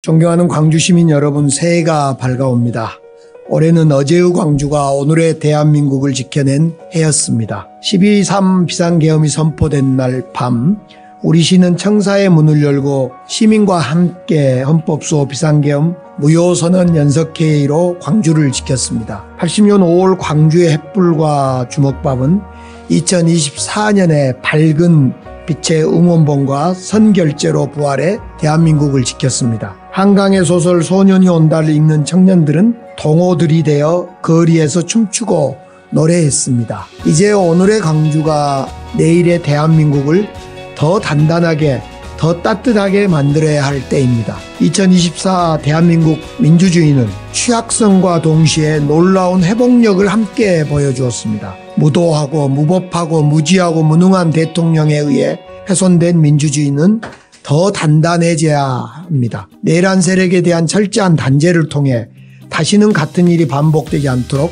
존경하는 광주 시민 여러분, 새해가 밝아옵니다. 올해는 어제의 광주가 오늘의 대한민국을 지켜낸 해였습니다. 12.3 비상계엄이 선포된 날 밤 우리 시는 청사의 문을 열고 시민과 함께 헌법수호 비상계엄 무효선언 연석회의로 광주를 지켰습니다. 80년 5월 광주의 햇불과 주먹밥은 2024년의 밝은 빛의 응원봉과 선결제로 부활해 대한민국을 지켰습니다. 한강의 소설 소년이 온다를 읽는 청년들은 동호들이 되어 거리에서 춤추고 노래했습니다. 이제 오늘의 광주가 내일의 대한민국을 더 단단하게, 더 따뜻하게 만들어야 할 때입니다. 2024 대한민국 민주주의는 취약성과 동시에 놀라운 회복력을 함께 보여주었습니다. 무도하고 무법하고 무지하고 무능한 대통령에 의해 훼손된 민주주의는 더 단단해져야 합니다. 내란 세력에 대한 철저한 단죄를 통해 다시는 같은 일이 반복되지 않도록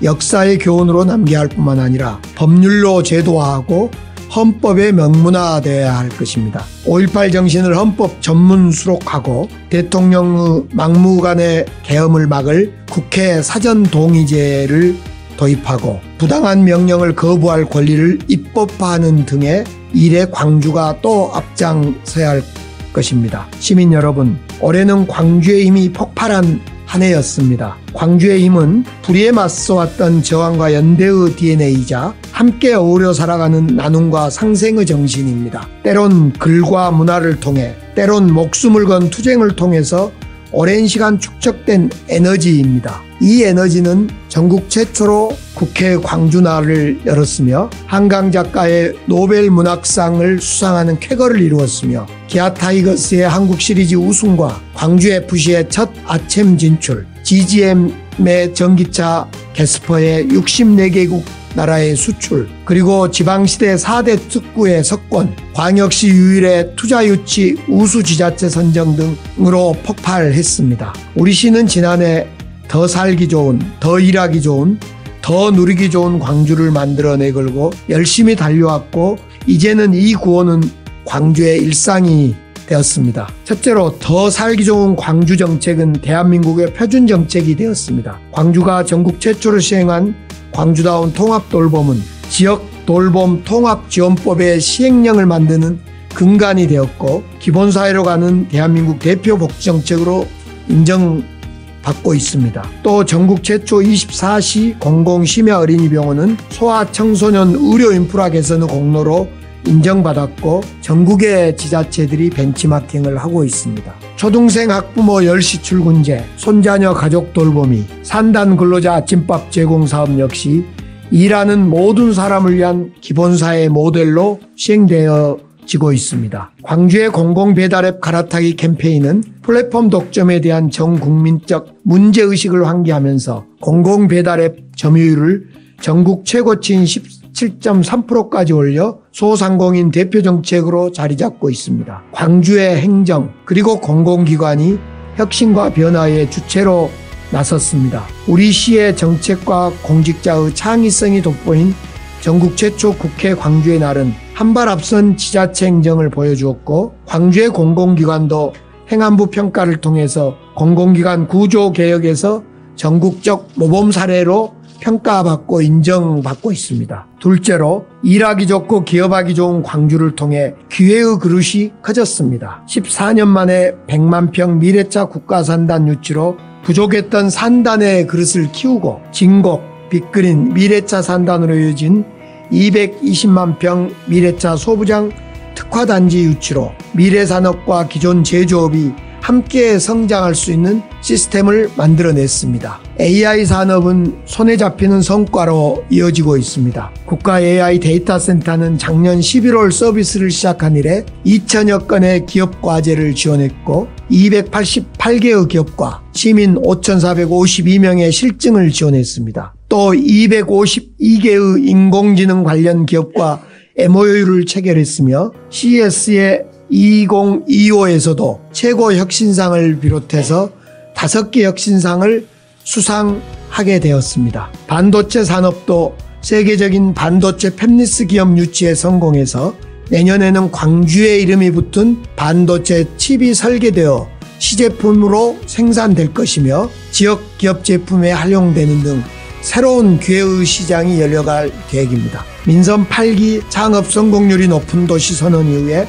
역사의 교훈으로 남겨야 할 뿐만 아니라 법률로 제도화하고 헌법의 명문화되어야 할 것입니다. 5.18 정신을 헌법 전문 수록하고 대통령의 막무가내 계엄을 막을 국회 사전 동의제를 도입하고 부당한 명령을 거부할 권리를 입법화하는 등의 일에 광주가 또 앞장서야 할 것입니다. 시민 여러분, 올해는 광주의 힘이 폭발한 한 해였습니다. 광주의 힘은 불의에 맞서왔던 저항과 연대의 DNA이자 함께 어우러 살아가는 나눔과 상생의 정신입니다. 때론 글과 문화를 통해, 때론 목숨을 건 투쟁을 통해서 오랜 시간 축적된 에너지입니다. 이 에너지는 전국 최초로 국회 광주날을 열었으며 한강 작가의 노벨 문학상을 수상하는 쾌거를 이루었으며 기아 타이거스의 한국 시리즈 우승과 광주 FC의 첫 아챔 진출, GGM의 전기차 캐스퍼의 64개국 나라의 수출, 그리고 지방시대 4대 특구의 석권, 광역시 유일의 투자유치 우수지자체 선정 등으로 폭발했습니다. 우리 시는 지난해 더 살기 좋은, 더 일하기 좋은, 더 누리기 좋은 광주를 만들어내 걸고 열심히 달려왔고, 이제는 이 구호는 광주의 일상이 되었습니다. 첫째로 더 살기 좋은 광주 정책은 대한민국의 표준 정책이 되었습니다. 광주가 전국 최초로 시행한 광주다운 통합돌봄은 지역 돌봄 통합지원법의 시행령을 만드는 근간이 되었고, 기본사회로 가는 대한민국 대표 복지정책으로 인정받고 있습니다. 또 전국 최초 24시 공공심야 어린이병원은 소아청소년 의료 인프라 개선의 공로로 인정받았고 전국의 지자체들이 벤치마킹을 하고 있습니다. 초등생 학부모 10시 출근제, 손자녀 가족 돌보미, 산단 근로자 아침밥 제공 사업 역시 일하는 모든 사람을 위한 기본사회 모델로 시행되어지고 있습니다. 광주의 공공배달앱 갈아타기 캠페인은 플랫폼 독점에 대한 전국민적 문제의식을 환기하면서 공공배달앱 점유율을 전국 최고치인 17.3%까지 올려 소상공인 대표 정책으로 자리 잡고 있습니다. 광주의 행정 그리고 공공기관이 혁신과 변화의 주체로 나섰습니다. 우리 시의 정책과 공직자의 창의성이 돋보인 전국 최초 국회 광주의 날은 한 발 앞선 지자체 행정을 보여주었고, 광주의 공공기관도 행안부 평가를 통해서 공공기관 구조 개혁에서 전국적 모범 사례로 평가받고 인정받고 있습니다. 둘째로 일하기 좋고 기업하기 좋은 광주를 통해 기회의 그릇이 커졌습니다. 14년 만에 100만 평 미래차 국가산단 유치로 부족했던 산단의 그릇을 키우고 진곡, 빅그린 미래차 산단으로 이어진 220만 평 미래차 소부장 특화단지 유치로 미래산업과 기존 제조업이 함께 성장할 수 있는 시스템을 만들어냈습니다. AI 산업은 손에 잡히는 성과로 이어지고 있습니다. 국가 AI 데이터 센터는 작년 11월 서비스를 시작한 이래 2천여 건의 기업 과제를 지원했고 288개의 기업과 시민 5,452명의 실증을 지원했습니다. 또 252개의 인공지능 관련 기업과 MOU를 체결했으며 CES의 2025에서도 최고 혁신상을 비롯해서 5개 혁신상을 수상하게 되었습니다. 반도체 산업도 세계적인 반도체 팹리스 기업 유치에 성공해서 내년에는 광주의 이름이 붙은 반도체 칩이 설계되어 시제품으로 생산될 것이며 지역 기업 제품에 활용되는 등 새로운 기회의 시장이 열려갈 계획입니다. 민선 8기 창업 성공률이 높은 도시 선언 이후에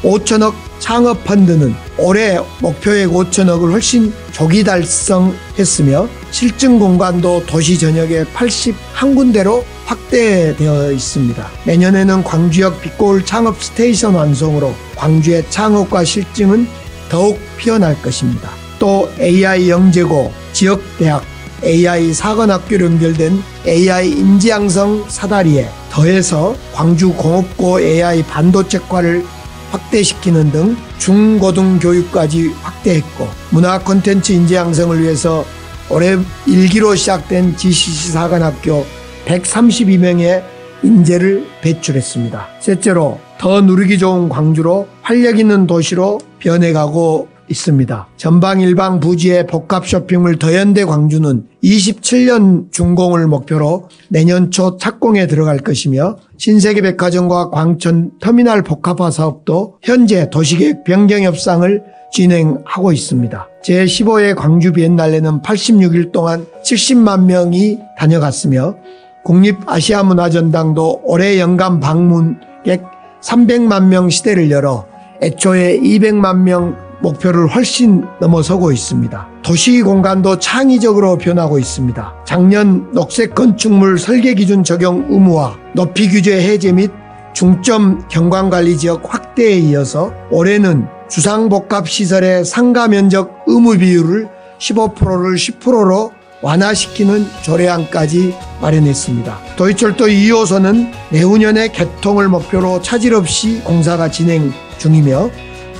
5천억 창업 펀드는 올해 목표액 5천억을 훨씬 조기 달성했으며 실증 공간도 도시 전역에 81군데로 확대되어 있습니다. 내년에는 광주역 빛고울 창업 스테이션 완성으로 광주의 창업과 실증은 더욱 피어날 것입니다. 또 AI 영재고 지역대학 AI 사관학교로 연결된 AI 인지양성 사다리에 더해서 광주 공업고 AI 반도체과를 확대시키는 등 중고등교육까지 확대했고 문화 콘텐츠 인재 양성을 위해서 올해 1기로 시작된 GCC 사관학교 132명의 인재를 배출했습니다. 셋째로 더 누리기 좋은 광주로 활력 있는 도시로 변해가고 있습니다. 전방일방 부지의 복합 쇼핑몰 더현대 광주는 27년 준공을 목표로 내년 초 착공에 들어갈 것이며 신세계백화점과 광천 터미널 복합화 사업도 현재 도시계획 변경 협상을 진행하고 있습니다. 제15회 광주 비엔날레는 86일 동안 70만 명이 다녀갔으며 국립아시아문화전당도 올해 연간 방문객 300만 명 시대를 열어 애초에 200만 명 목표를 훨씬 넘어서고 있습니다. 도시 공간도 창의적으로 변하고 있습니다. 작년 녹색 건축물 설계 기준 적용 의무화, 높이 규제 해제 및 중점 경관관리 지역 확대에 이어서 올해는 주상복합시설의 상가 면적 의무 비율을 15%를 10%로 완화시키는 조례안까지 마련했습니다. 도의철도 2호선은 내후년에 개통을 목표로 차질 없이 공사가 진행 중이며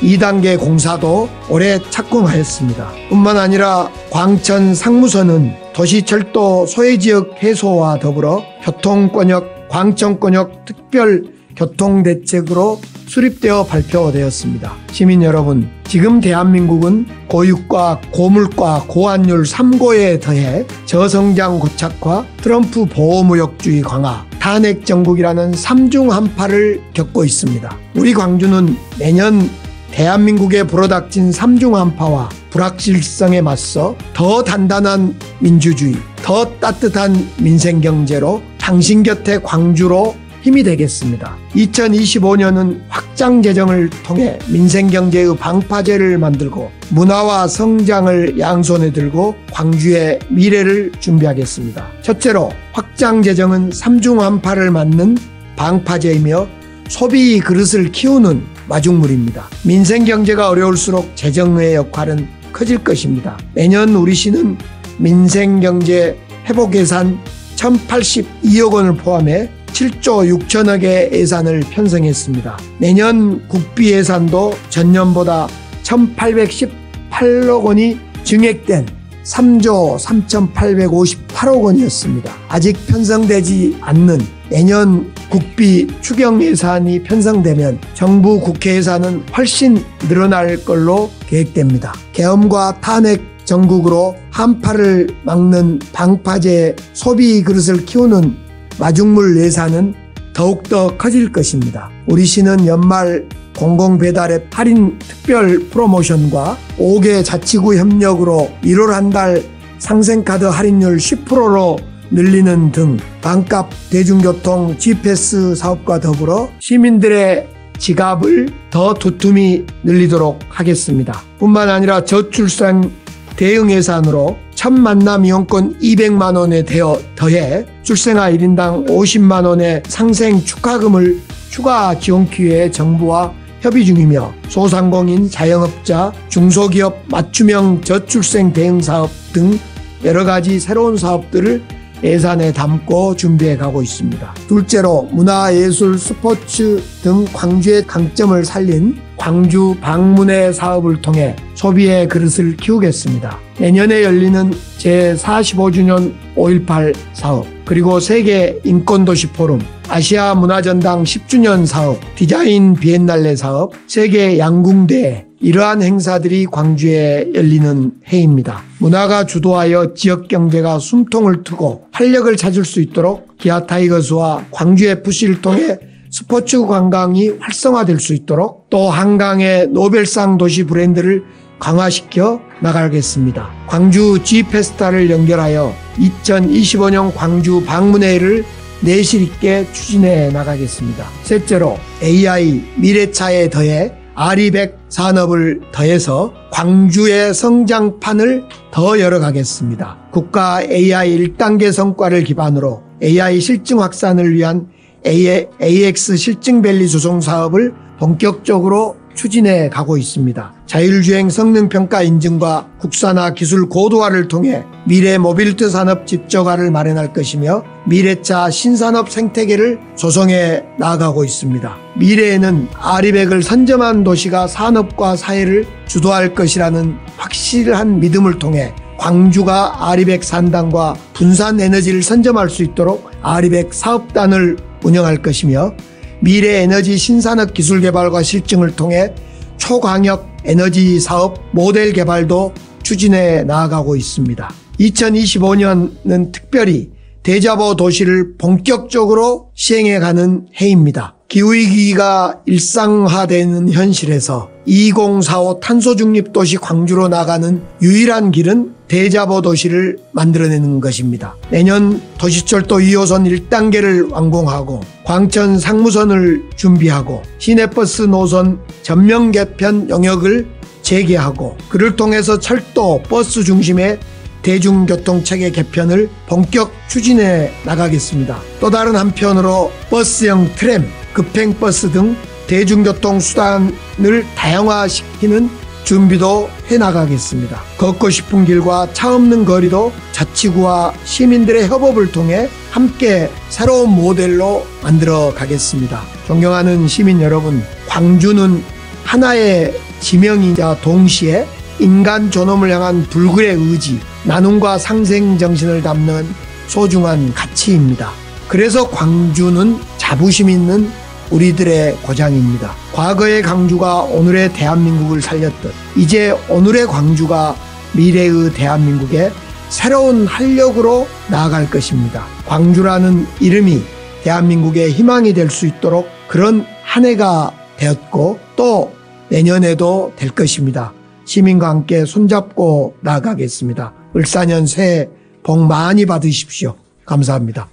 2단계 공사도 올해 착공하였습니다. 뿐만 아니라 광천 상무선은 도시철도 소외지역 해소와 더불어 교통권역, 광천권역 특별교통대책으로 수립되어 발표되었습니다. 시민 여러분, 지금 대한민국은 고육과 고물가 고환율 3고에 더해 저성장 고착화, 트럼프 보호무역주의 강화, 탄핵 정국이라는 3중 한파를 겪고 있습니다. 우리 광주는 내년 대한민국에 불어닥친 3중 한파와 불확실성에 맞서 더 단단한 민주주의, 더 따뜻한 민생경제로 당신 곁에 광주로 힘이 되겠습니다. 2025년은 확장 재정을 통해 민생경제의 방파제를 만들고 문화와 성장을 양손에 들고 광주의 미래를 준비하겠습니다. 첫째로 확장 재정은 3중 한파를 맞는 방파제이며 소비 그릇을 키우는 마중물입니다. 민생경제가 어려울수록 재정의 역할은 커질 것입니다. 내년 우리 시는 민생경제 회복 예산 1,082억 원을 포함해 7조 6천억의 예산을 편성했습니다. 내년 국비 예산도 전년보다 1,818억 원이 증액된 3조 3,858억 원이었습니다. 아직 편성되지 않는 내년 국비 추경 예산이 편성되면 정부 국회 예산은 훨씬 늘어날 걸로 계획됩니다. 계엄과 탄핵 정국으로 한파를 막는 방파제 소비 그릇을 키우는 마중물 예산은 더욱더 커질 것입니다. 우리 시는 연말 공공배달앱 할인 특별 프로모션과 5개 자치구 협력으로 1월 한 달 상생카드 할인율 10%로 늘리는 등 반값 대중교통 G패스 사업과 더불어 시민들의 지갑을 더 두툼히 늘리도록 하겠습니다. 뿐만 아니라 저출산 대응 예산으로 첫 만남 이용권 200만 원에 더해 출생아 1인당 50만 원의 상생 축하금을 추가 지원 기회에 정부와 협의 중이며 소상공인, 자영업자, 중소기업 맞춤형 저출생 대응 사업 등 여러 가지 새로운 사업들을 예산에 담고 준비해 가고 있습니다. 둘째로 문화, 예술, 스포츠 등 광주의 강점을 살린 광주 방문회 사업을 통해 소비의 그릇을 키우겠습니다. 내년에 열리는 제45주년 5.18 사업, 그리고 세계 인권도시 포럼, 아시아 문화전당 10주년 사업, 디자인 비엔날레 사업, 세계 양궁대회, 이러한 행사들이 광주에 열리는 해입니다. 문화가 주도하여 지역경제가 숨통을 트고 활력을 찾을 수 있도록 기아 타이거스와 광주FC를 통해 스포츠 관광이 활성화될 수 있도록 또 한강의 노벨상 도시 브랜드를 강화시켜 나가겠습니다. 광주 G페스타를 연결하여 2025년 광주 방문회를 내실 있게 추진해 나가겠습니다. 셋째로 AI 미래차에 더해 아리백 산업을 더해서 광주의 성장판을 더 열어가겠습니다. 국가 AI 1단계 성과를 기반으로 AI 실증 확산을 위한 AX 실증밸리 조성 사업을 본격적으로 추진해 가고 있습니다. 자율주행 성능평가 인증과 국산화 기술 고도화를 통해 미래 모빌리티 산업 지적화를 마련할 것이며 미래차 신산업 생태계를 조성해 나아가고 있습니다. 미래에는 아리백을 선점한 도시가 산업과 사회를 주도할 것이라는 확실한 믿음을 통해 광주가 아리백 산단과 분산 에너지를 선점할 수 있도록 아리백 사업단을 운영할 것이며 미래 에너지 신산업 기술 개발과 실증을 통해 초광역 에너지 사업 모델 개발도 추진해 나아가고 있습니다. 2025년은 특별히 대자보 도시를 본격적으로 시행해가는 해입니다. 기후위기가 일상화되는 현실에서 2045 탄소중립도시 광주로 나가는 유일한 길은 대자보 도시를 만들어내는 것입니다. 내년 도시철도 2호선 1단계를 완공하고 광천 상무선을 준비하고 시내버스 노선 전면 개편 영역을 재개하고 그를 통해서 철도 버스 중심의 대중교통체계 개편을 본격 추진해 나가겠습니다. 또 다른 한편으로 버스형 트램, 급행버스 등 대중교통 수단을 다양화시키는 준비도 해나가겠습니다. 걷고 싶은 길과 차 없는 거리도 자치구와 시민들의 협업을 통해 함께 새로운 모델로 만들어 가겠습니다. 존경하는 시민 여러분, 광주는 하나의 지명이자 동시에 인간 존엄을 향한 불굴의 의지, 나눔과 상생 정신을 담는 소중한 가치입니다. 그래서 광주는 자부심 있는 우리들의 고장입니다. 과거의 광주가 오늘의 대한민국을 살렸듯 이제 오늘의 광주가 미래의 대한민국의 새로운 활력으로 나아갈 것입니다. 광주라는 이름이 대한민국의 희망이 될 수 있도록 그런 한 해가 되었고 또 내년에도 될 것입니다. 시민과 함께 손잡고 나아가겠습니다. 을사년 새해 복 많이 받으십시오. 감사합니다.